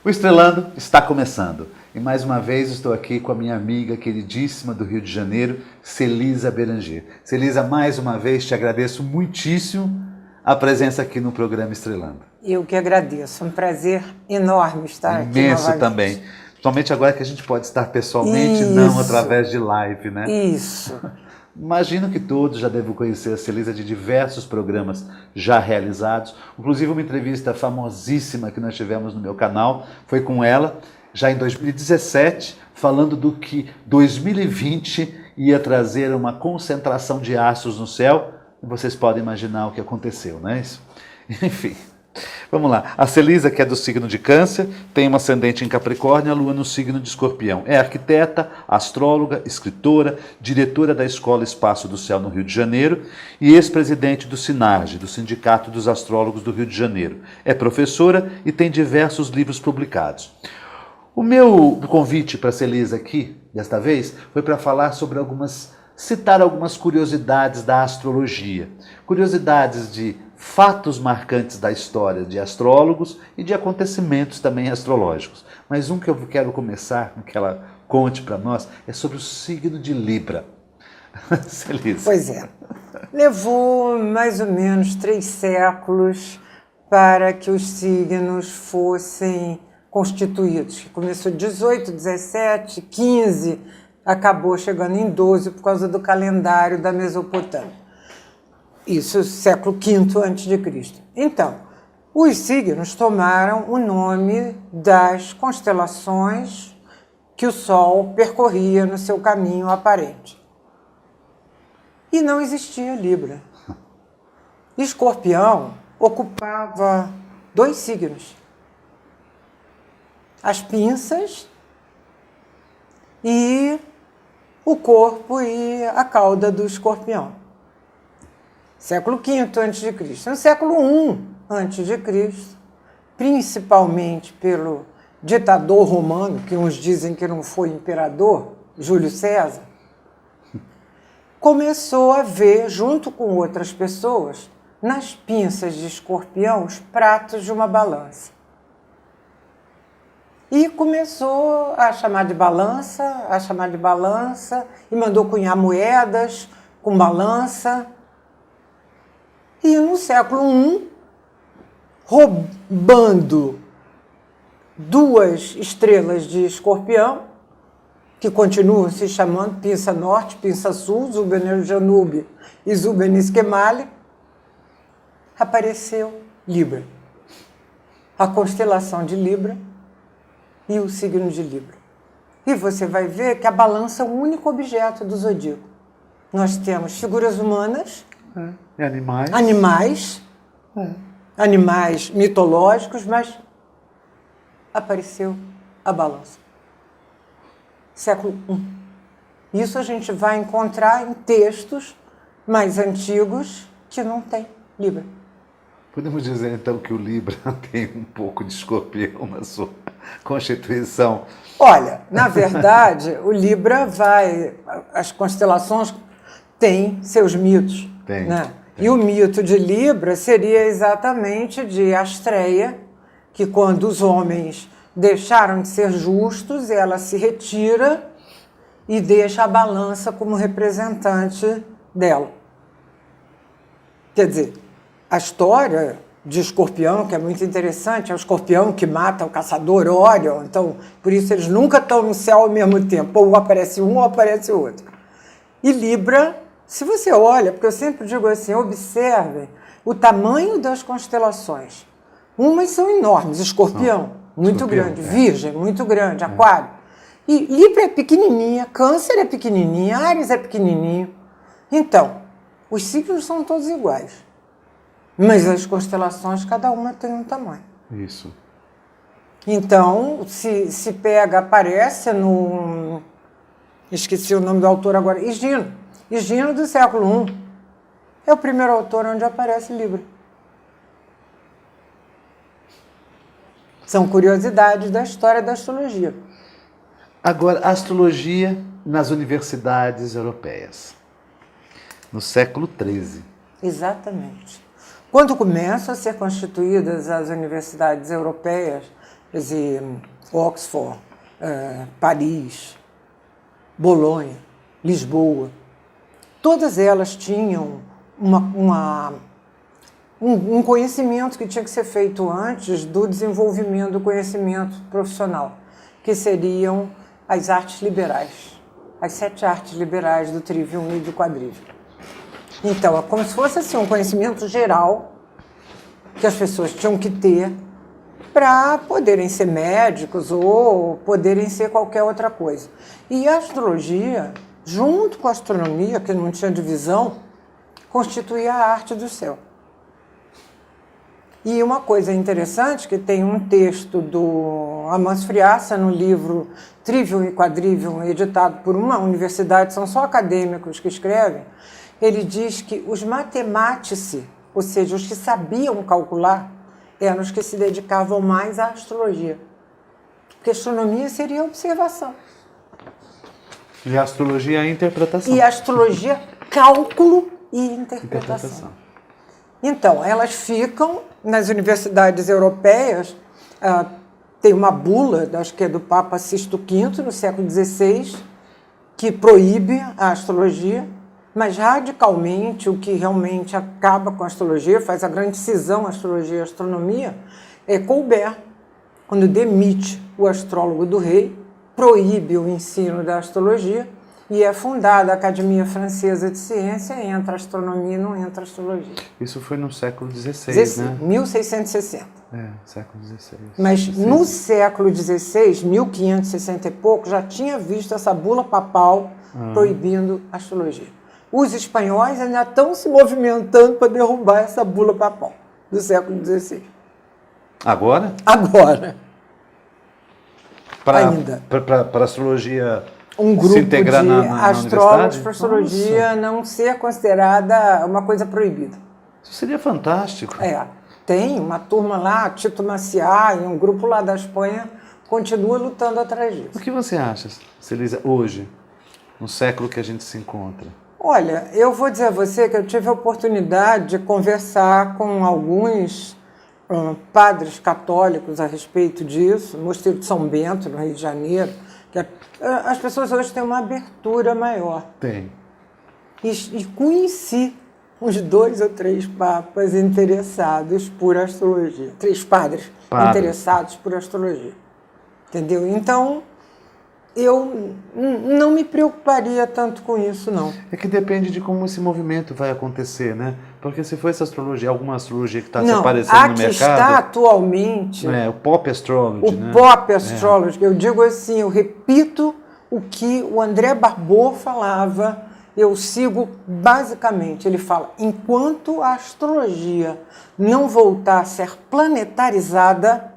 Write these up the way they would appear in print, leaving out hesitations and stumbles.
O Estrelando está começando e mais uma vez estou aqui com a minha amiga queridíssima do Rio de Janeiro, Celisa Beranger. Celisa, mais uma vez te agradeço muitíssimo a presença aqui no programa Estrelando. Eu que agradeço, é um prazer enorme estar aqui novamente. Também, principalmente agora que a gente pode estar pessoalmente, não através de live, né? Isso. Imagino que todos já devem conhecer a Celisa de diversos programas já realizados. Inclusive uma entrevista famosíssima que nós tivemos no meu canal foi com ela, já em 2017, falando do que 2020 ia trazer uma concentração de astros no céu. E vocês podem imaginar o que aconteceu, não é isso? Enfim. Vamos lá. A Celisa, que é do signo de Câncer, tem um ascendente em Capricórnio, a lua no signo de Escorpião. É arquiteta, astróloga, escritora, diretora da Escola Espaço do Céu no Rio de Janeiro e ex-presidente do SINARGE, do Sindicato dos Astrólogos do Rio de Janeiro. É professora e tem diversos livros publicados. O meu convite para a Celisa aqui, desta vez, foi para falar sobre citar algumas curiosidades da astrologia. Curiosidades de fatos marcantes da história de astrólogos e de acontecimentos também astrológicos. Mas um que eu quero começar, que ela conte para nós, é sobre o signo de Libra. Celisa. Pois é. Levou mais ou menos 3 séculos para que os signos fossem constituídos. Começou 18, 17, 15, acabou chegando em 12 por causa do calendário da Mesopotâmia. Isso, século V a.C. Então, os signos tomaram o nome das constelações que o Sol percorria no seu caminho aparente. E não existia Libra. Escorpião ocupava 2 signos. As pinças e o corpo e a cauda do escorpião. Século V a.C. No século I a.C., principalmente pelo ditador romano, que uns dizem que não foi imperador, Júlio César, começou a ver, junto com outras pessoas, nas pinças de escorpião, os pratos de uma balança. E começou a chamar de balança, e mandou cunhar moedas com balança. E no século I, roubando 2 estrelas de escorpião, que continuam se chamando Pinça Norte, Pinça Sul, Zuben-el-Janube e Zuben-Esquemali, apareceu Libra. A constelação de Libra e o signo de Libra. E você vai ver que a balança é o único objeto do zodíaco. Nós temos figuras humanas, e animais mitológicos, mas apareceu a balança. Século I. Isso a gente vai encontrar em textos mais antigos que não tem Libra. Podemos dizer então que o Libra tem um pouco de escorpião na sua constituição? Olha, na verdade, o Libra as constelações têm seus mitos. Tem. E o mito de Libra seria exatamente de Astreia, que quando os homens deixaram de ser justos, ela se retira e deixa a balança como representante dela. Quer dizer, a história de Escorpião, que é muito interessante, é o escorpião que mata o caçador Órion, então, por isso eles nunca estão no céu ao mesmo tempo, ou aparece um ou aparece o outro. E Libra, se você olha, porque eu sempre digo assim, observem o tamanho das constelações. Umas são enormes, Escorpião, muito grande, Virgem, muito grande, Aquário. E Libra é pequenininha, Câncer é pequenininha, Áries é pequenininho. Então, os signos são todos iguais. Mas as constelações, cada uma tem um tamanho. Isso. Então, se pega, aparece no... Esqueci o nome do autor agora. Higino. Higino do século I. É o primeiro autor onde aparece Libra. São curiosidades da história da astrologia. Agora, a astrologia nas universidades europeias. No século XIII. Exatamente. Quando começam a ser constituídas as universidades europeias, quer dizer, Oxford, Paris, Bolonha, Lisboa, todas elas tinham um conhecimento que tinha que ser feito antes do desenvolvimento do conhecimento profissional, que seriam as artes liberais, as 7 artes liberais do trivium e do quadrivium. Então, é como se fosse assim, um conhecimento geral que as pessoas tinham que ter para poderem ser médicos ou poderem ser qualquer outra coisa. E a astrologia, junto com a astronomia, que não tinha divisão, constituía a arte do céu. E uma coisa interessante, que tem um texto do Amâncio Friaça no livro Trivium e Quadrivium, editado por uma universidade, são só acadêmicos que escrevem, ele diz que os matematici, ou seja, os que sabiam calcular, eram os que se dedicavam mais à astrologia. Porque a astronomia seria a observação. E a astrologia é a interpretação. E a astrologia, cálculo e interpretação. Então, elas ficam nas universidades europeias, tem uma bula, acho que é do Papa Sisto V, no século XVI, que proíbe a astrologia, mas radicalmente o que realmente acaba com a astrologia, faz a grande cisão astrologia e astronomia, é Colbert, quando demite o astrólogo do rei, proíbe o ensino da astrologia, e é fundada a Academia Francesa de Ciência, entra a astronomia e não entra a astrologia. Isso foi no século XVI, né? 1660. Século XVI. Mas no século XVI, 1560 e pouco, já tinha visto essa bula papal proibindo a astrologia. Os espanhóis ainda estão se movimentando para derrubar essa bula papal do século XVI. Agora? Agora. Ainda. Para a astrologia um grupo se integrar de na astrólogos para a astrologia não ser considerada uma coisa proibida. Isso seria fantástico. Tem uma turma lá, Tito Maciá, e um grupo lá da Espanha, continua lutando atrás disso. O que você acha, Celisa, hoje, no século que a gente se encontra? Olha, eu vou dizer a você que eu tive a oportunidade de conversar com alguns padres católicos a respeito disso, no Mosteiro de São Bento, no Rio de Janeiro, que as pessoas hoje têm uma abertura maior. Tem. E conheci uns 2 ou 3 papas interessados por astrologia. 3 padres interessados por astrologia. Entendeu? Então, eu não me preocuparia tanto com isso, não. É que depende de como esse movimento vai acontecer, né? Porque se for essa astrologia, alguma astrologia que está se aparecendo no mercado... Não, a que está atualmente... o Pop Astrology, né? O Pop Astrology, eu digo assim, eu repito o que o André Barbot falava, eu sigo basicamente, ele fala, enquanto a astrologia não voltar a ser planetarizada,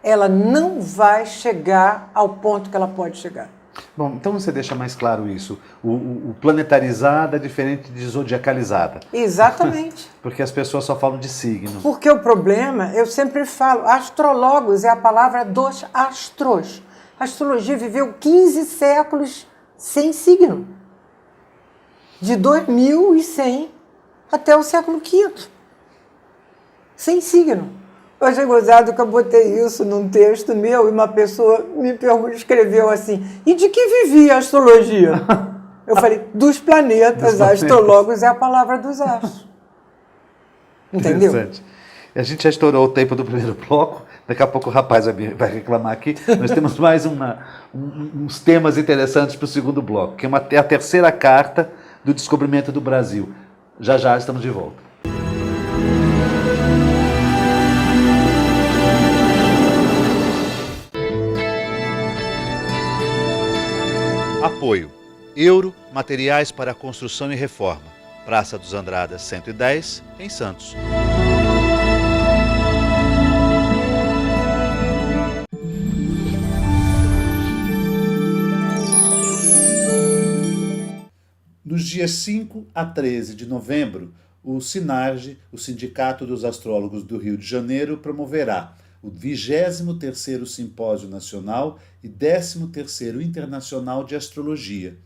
ela não vai chegar ao ponto que ela pode chegar. Bom, então você deixa mais claro isso. O planetarizada é diferente de zodiacalizada. Exatamente. Porque as pessoas só falam de signo. Porque o problema, eu sempre falo, astrólogos é a palavra dos astros. A astrologia viveu 15 séculos sem signo. De 2100 até o século V. Sem signo. Eu achei gozado que eu botei isso num texto meu e uma pessoa me escreveu assim, e de que vivia a astrologia? Eu falei, dos planetas, astrólogos é a palavra dos astros. Entendeu? Interessante. A gente já estourou o tempo do primeiro bloco, daqui a pouco o rapaz vai reclamar aqui. Nós temos mais uns temas interessantes para o segundo bloco, que é a terceira carta do descobrimento do Brasil. Já estamos de volta. Apoio. Euro, materiais para construção e reforma. Praça dos Andradas 110, em Santos. Dos dias 5 a 13 de novembro, o SINARGE, o Sindicato dos Astrólogos do Rio de Janeiro, promoverá o 23º Simpósio Nacional e 13º Internacional de Astrologia.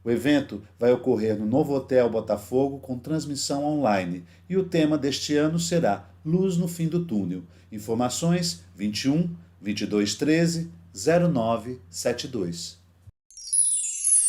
O evento vai ocorrer no Novo Hotel Botafogo com transmissão online e o tema deste ano será Luz no Fim do Túnel. Informações 21 22 13 0972.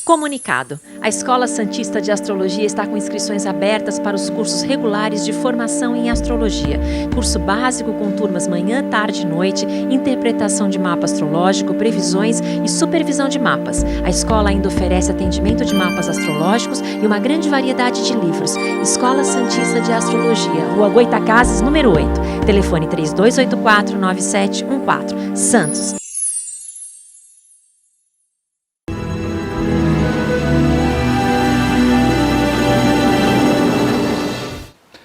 Comunicado. A Escola Santista de Astrologia está com inscrições abertas para os cursos regulares de formação em astrologia. Curso básico com turmas manhã, tarde e noite, interpretação de mapa astrológico, previsões e supervisão de mapas. A escola ainda oferece atendimento de mapas astrológicos e uma grande variedade de livros. Escola Santista de Astrologia, Rua Goitacazes, número 8. Telefone 3284-9714. Santos.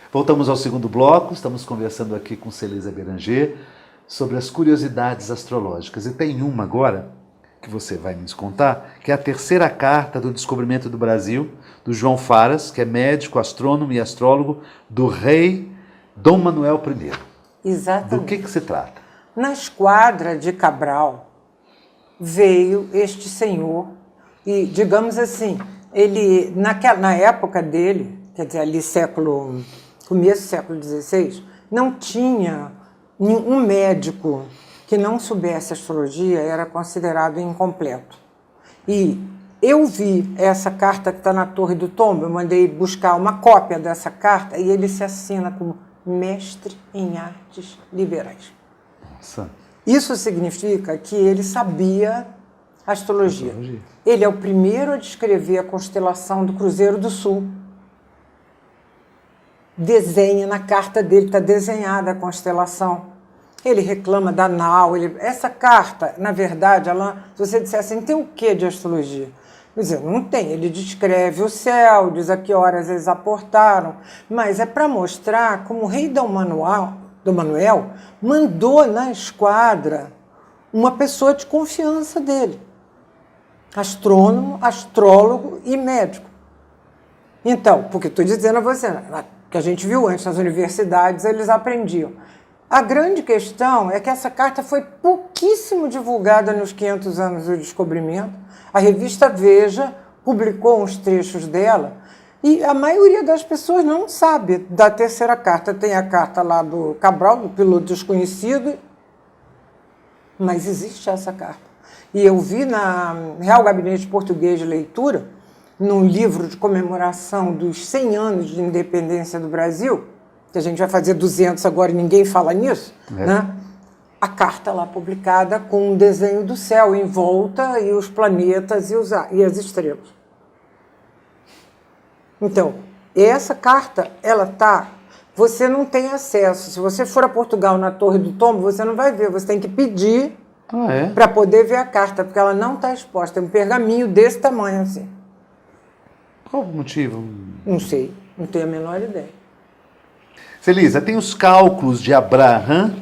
Voltamos ao segundo bloco, estamos conversando aqui com Celisa Beranger sobre as curiosidades astrológicas. E tem uma agora, que você vai nos contar, que é a terceira carta do descobrimento do Brasil, do João Faras, que é médico, astrônomo e astrólogo do rei Dom Manuel I. Exatamente. Do que se trata? Na esquadra de Cabral veio este senhor e, digamos assim, ele, na época dele, quer dizer, ali começo do século XVI, não tinha um médico que não soubesse astrologia, era considerado incompleto. E eu vi essa carta que está na Torre do Tombo, eu mandei buscar uma cópia dessa carta e ele se assina como mestre em artes liberais. Nossa. Isso significa que ele sabia astrologia. Ele é o primeiro a descrever a constelação do Cruzeiro do Sul. Desenha na carta dele, está desenhada a constelação. Ele reclama da nau. Essa carta, na verdade, se você disser assim, tem o que de astrologia? Quer dizer, não tem. Ele descreve o céu, diz a que horas eles aportaram, mas é para mostrar como o rei Dom Manuel mandou na esquadra uma pessoa de confiança dele. Astrônomo, astrólogo e médico. Então, porque estou dizendo a você, que a gente viu antes nas universidades, eles aprendiam. A grande questão é que essa carta foi pouquíssimo divulgada nos 500 anos do descobrimento. A revista Veja publicou uns trechos dela e a maioria das pessoas não sabe da terceira carta. Tem a carta lá do Cabral, do piloto desconhecido, mas existe essa carta. E eu vi na Real Gabinete Português de Leitura, num livro de comemoração dos 100 anos de independência do Brasil, que a gente vai fazer 200 agora e ninguém fala nisso, né? A carta lá publicada com um desenho do céu em volta e os planetas e as estrelas. Então, essa carta, você não tem acesso. Se você for a Portugal na Torre do Tombo, você não vai ver, você tem que pedir para poder ver a carta, porque ela não está exposta. É um pergaminho desse tamanho assim. Qual o motivo? Não sei, não tenho a menor ideia. Celisa, tem os cálculos de Abraham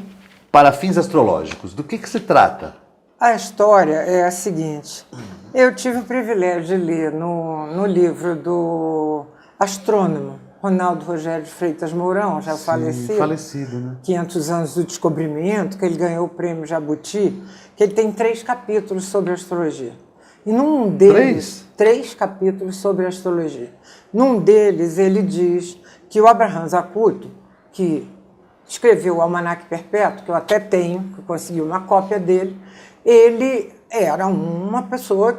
para fins astrológicos. Do que se trata? A história é a seguinte. Eu tive o privilégio de ler no livro do astrônomo Ronaldo Rogério de Freitas Mourão, já falecido, né? 500 anos do descobrimento, que ele ganhou o prêmio Jabuti, que ele tem 3 capítulos sobre astrologia. E num deles, 3 capítulos sobre astrologia. Num deles, ele diz que o Abraham Zacuto, que escreveu o Almanaque Perpétuo, que eu até tenho, que eu consegui uma cópia dele, ele era uma pessoa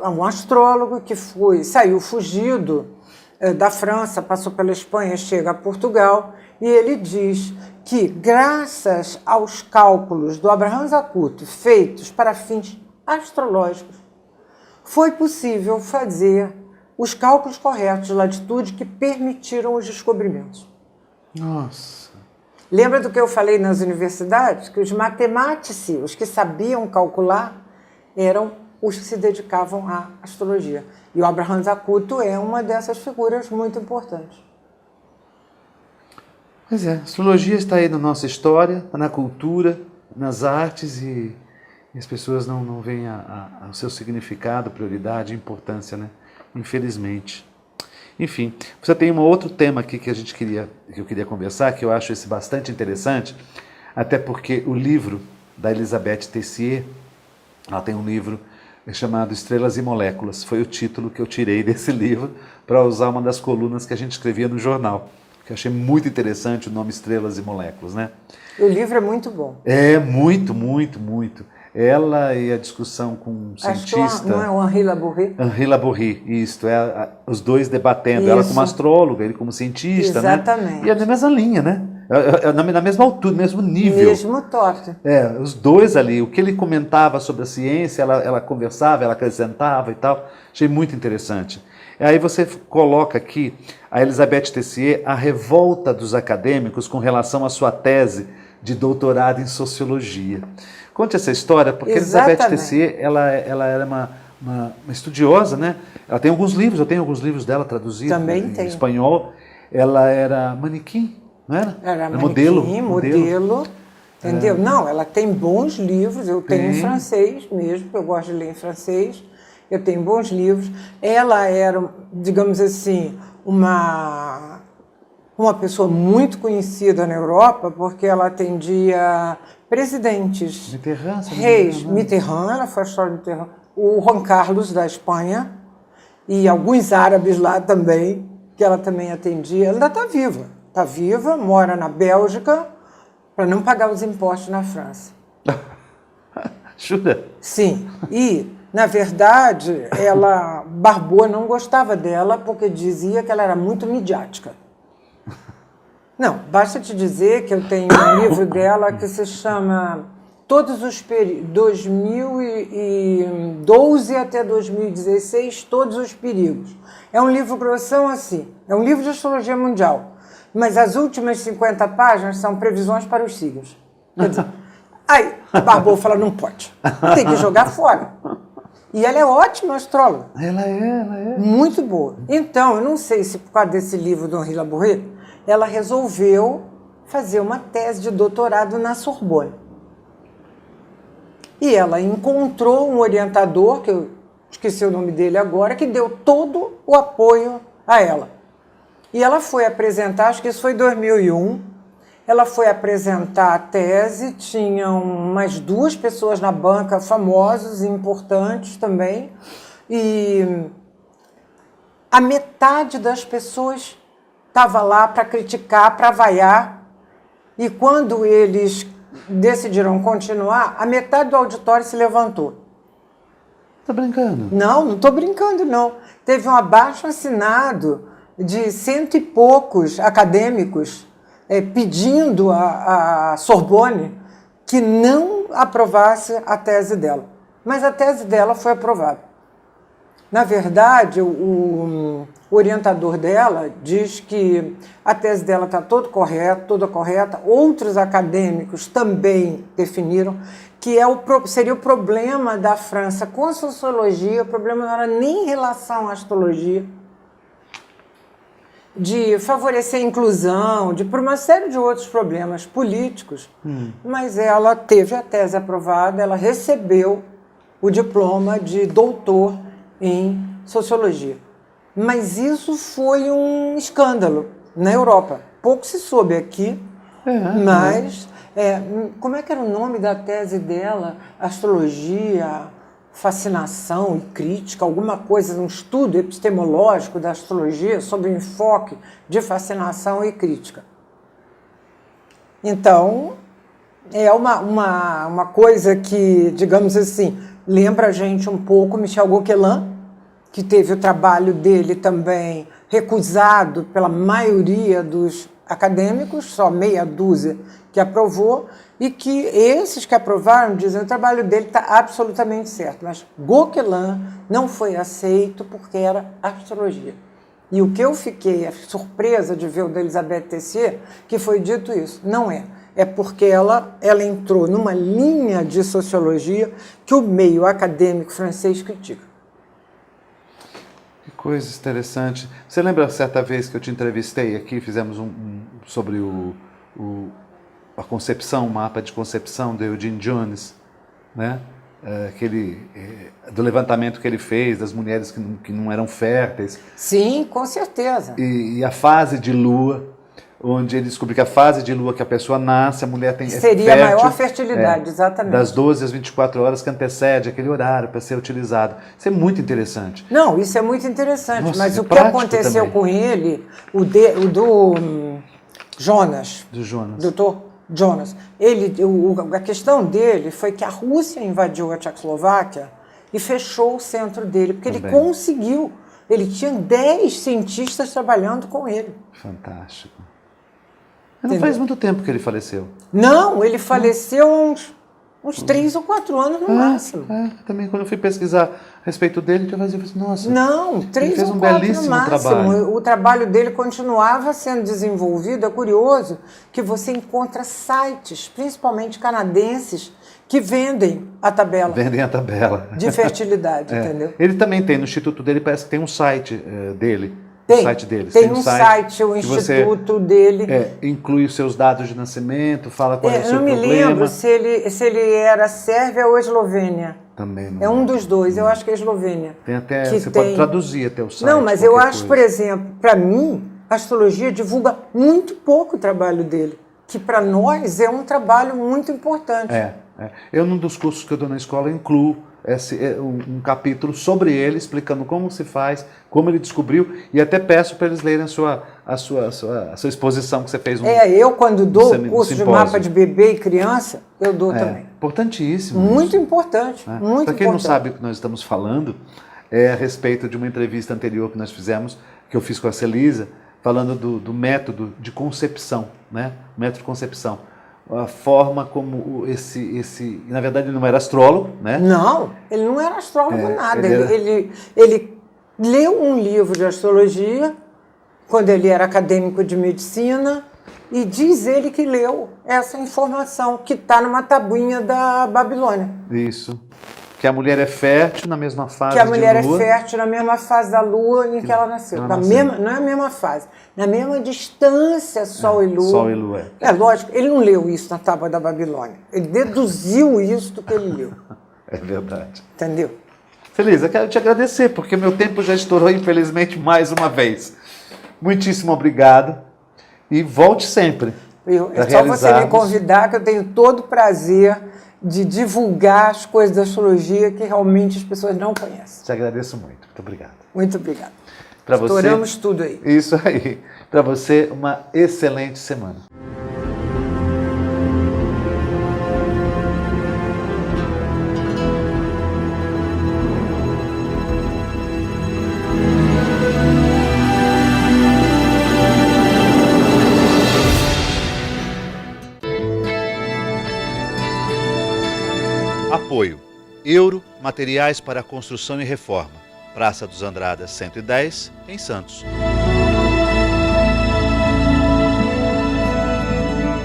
um astrólogo que saiu fugido da França, passou pela Espanha, chega a Portugal, e ele diz que, graças aos cálculos do Abraham Zacuto feitos para fins astrológicos, foi possível fazer os cálculos corretos de latitude que permitiram os descobrimentos. Nossa! Lembra do que eu falei nas universidades? Que os matematici, os que sabiam calcular, eram os que se dedicavam à astrologia. E o Abraham Zacuto é uma dessas figuras muito importantes. Pois é, a astrologia está aí na nossa história, na cultura, nas artes e as pessoas não veem o seu significado, prioridade, importância, né? Infelizmente. Enfim, você tem um outro tema aqui que eu queria conversar, que eu acho esse bastante interessante, até porque o livro da Elizabeth Tessier, ela tem um livro é chamado Estrelas e Moléculas. Foi o título que eu tirei desse livro para usar uma das colunas que a gente escrevia no jornal, que eu achei muito interessante o nome Estrelas e Moléculas, né? O livro é muito bom. É, muito, muito, muito. Ela e a discussão com um cientista... Não é o Henri Labourri? Henri Labourri, isso. Os dois debatendo. Isso. Ela como astróloga, ele como cientista, exatamente. né? E é na mesma linha, né? Na mesma altura, mesmo nível. Mesmo toque. Os dois ali. O que ele comentava sobre a ciência, ela conversava, ela acrescentava e tal. Achei muito interessante. Aí você coloca aqui a Elisabeth Tessier, a revolta dos acadêmicos com relação à sua tese de doutorado em sociologia. Conte essa história, porque Exatamente. Elisabeth Tessier, ela era uma estudiosa, né? Ela tem alguns livros, eu tenho alguns livros dela traduzidos em espanhol. Ela era manequim, não era? Era manequim, modelo. Entendeu? Não, ela tem bons livros, eu tenho em francês mesmo, eu gosto de ler em francês, eu tenho bons livros. Ela era, digamos assim, uma pessoa muito conhecida na Europa, porque ela atendia presidentes, reis. Mitterrand, ela foi a história de Mitterrand, o Juan Carlos da Espanha e alguns árabes lá também, que ela também atendia. Ela ainda está viva, mora na Bélgica, para não pagar os impostos na França. Jura? Sim, e, na verdade, Barbot não gostava dela porque dizia que ela era muito midiática. Não, basta te dizer que eu tenho um livro dela que se chama Todos os Perigos, 2012 até 2016, Todos os Perigos. É um livro grossão assim, é um livro de astrologia mundial, mas as últimas 50 páginas são previsões para os signos. Quer dizer, aí a Barbot fala, não pode, tem que jogar fora. E ela é ótima astróloga. Ela é. Muito boa. Então, eu não sei se por causa desse livro do Henri Labourri, ela resolveu fazer uma tese de doutorado na Sorbonne. E ela encontrou um orientador, que eu esqueci o nome dele agora, que deu todo o apoio a ela. E ela foi apresentar, acho que isso foi em 2001, ela foi apresentar a tese, tinham umas 2 pessoas na banca, famosos e importantes também, e a metade das pessoas estava lá para criticar, para vaiar, e quando eles decidiram continuar, a metade do auditório se levantou. Tá brincando? Não estou brincando, não. Teve um abaixo-assinado de 100 e poucos acadêmicos pedindo à Sorbonne que não aprovasse a tese dela. Mas a tese dela foi aprovada. Na verdade, o orientador dela diz que a tese dela está toda correta. Outros acadêmicos também definiram que seria o problema da França com a sociologia, o problema não era nem em relação à astrologia, de favorecer a inclusão, por uma série de outros problemas políticos, mas ela teve a tese aprovada, ela recebeu o diploma de doutor em sociologia. Mas isso foi um escândalo na Europa. Pouco se soube aqui, mas... como é que era o nome da tese dela? Astrologia, fascinação e crítica, alguma coisa, um estudo epistemológico da astrologia sobre o enfoque de fascinação e crítica. Então, é uma coisa que, digamos assim, lembra a gente um pouco Michel Gauquelin, que teve o trabalho dele também recusado pela maioria dos acadêmicos, só meia dúzia que aprovou, e que esses que aprovaram dizem que o trabalho dele está absolutamente certo, mas Gauquelin não foi aceito porque era astrologia. E o que eu fiquei surpresa de ver o da Elisabeth Tessier, que foi dito isso, não é. É porque ela entrou numa linha de sociologia que o meio acadêmico francês critica. Que coisa interessante. Você lembra certa vez que eu te entrevistei aqui, fizemos sobre a concepção, o mapa de concepção do Eugene Jones, né? Do levantamento que ele fez das mulheres que não eram férteis. Sim, com certeza. E a fase de lua. onde ele descobriu que a fase de lua que a pessoa nasce, a mulher tem Seria a fértil, maior fertilidade, exatamente. das 12 às 24 horas que antecede aquele horário para ser utilizado. Isso é muito interessante. Não, isso é muito interessante, Nossa, mas é o que prático aconteceu também. com ele, o do Jonas, Do Jonas. doutor Jonas, a questão dele foi que a Rússia invadiu a Tchecoslováquia e fechou o centro dele, porque Também. ele conseguiu. Ele tinha 10 cientistas trabalhando com ele. Fantástico. Não faz muito tempo que ele faleceu. Não, ele faleceu uns 3 ou 4 anos no máximo. Também quando eu fui pesquisar a respeito dele, eu falei assim, nossa, Não, ele 3 fez ou um 4 no belíssimo máximo. trabalho. O trabalho dele continuava sendo desenvolvido. É curioso que você encontra sites, principalmente canadenses, que vendem a tabela Vendem a tabela. de fertilidade, É. entendeu? Ele também tem, no Instituto dele, parece que tem um site dele. Tem, O site deles. tem um site, o que você, instituto dele. inclui os seus dados de nascimento, fala qual é o Eu seu não me problema. lembro se ele era Sérvia ou Eslovênia. Também não. É um dos dois, eu acho que é Eslovênia. Tem até, que você tem- pode traduzir até o site. Não, mas eu qualquer acho, por coisa. exemplo, para mim, a astrologia divulga muito pouco o trabalho dele, que para nós é um trabalho muito importante. Eu, num dos cursos que eu dou na escola, incluo um capítulo sobre ele, explicando como se faz, como ele descobriu, e até peço para eles lerem a sua exposição que você fez. Eu quando dou o curso de simpósio. mapa de bebê e criança, eu dou também. Importantíssimo. Muito isso. importante, muito Para quem não importante. sabe o que nós estamos falando, é a respeito de uma entrevista anterior que nós fizemos, que eu fiz com a Celisa, falando do método de concepção, né? Método de concepção. A forma como na verdade ele não era astrólogo, né? Não, ele não era astrólogo nada. ele Ele leu um livro de astrologia quando ele era acadêmico de medicina e diz ele que leu essa informação que está numa tabuinha da Babilônia. Isso. Que a mulher é fértil na mesma fase Que a mulher de lua. é fértil na mesma fase da lua em que ela nasceu. ela Na nasceu. mesma, não é a mesma fase, na mesma distância Sol e Lua. Sol e Lua. É lógico, ele não leu isso na tábua da Babilônia. Ele deduziu isso do que ele leu. É verdade. Entendeu? Feliz, eu quero te agradecer, porque meu tempo já estourou, infelizmente, mais uma vez. Muitíssimo obrigado e volte sempre. É só você me convidar que eu tenho todo o prazer de divulgar as coisas da astrologia que realmente as pessoas não conhecem. Te agradeço muito. Muito obrigado. Muito obrigada. Para você, Estouramos tudo aí. Isso aí. Para você, uma excelente semana. Apoio. Euro Materiais para Construção e Reforma. Praça dos Andradas 110, em Santos.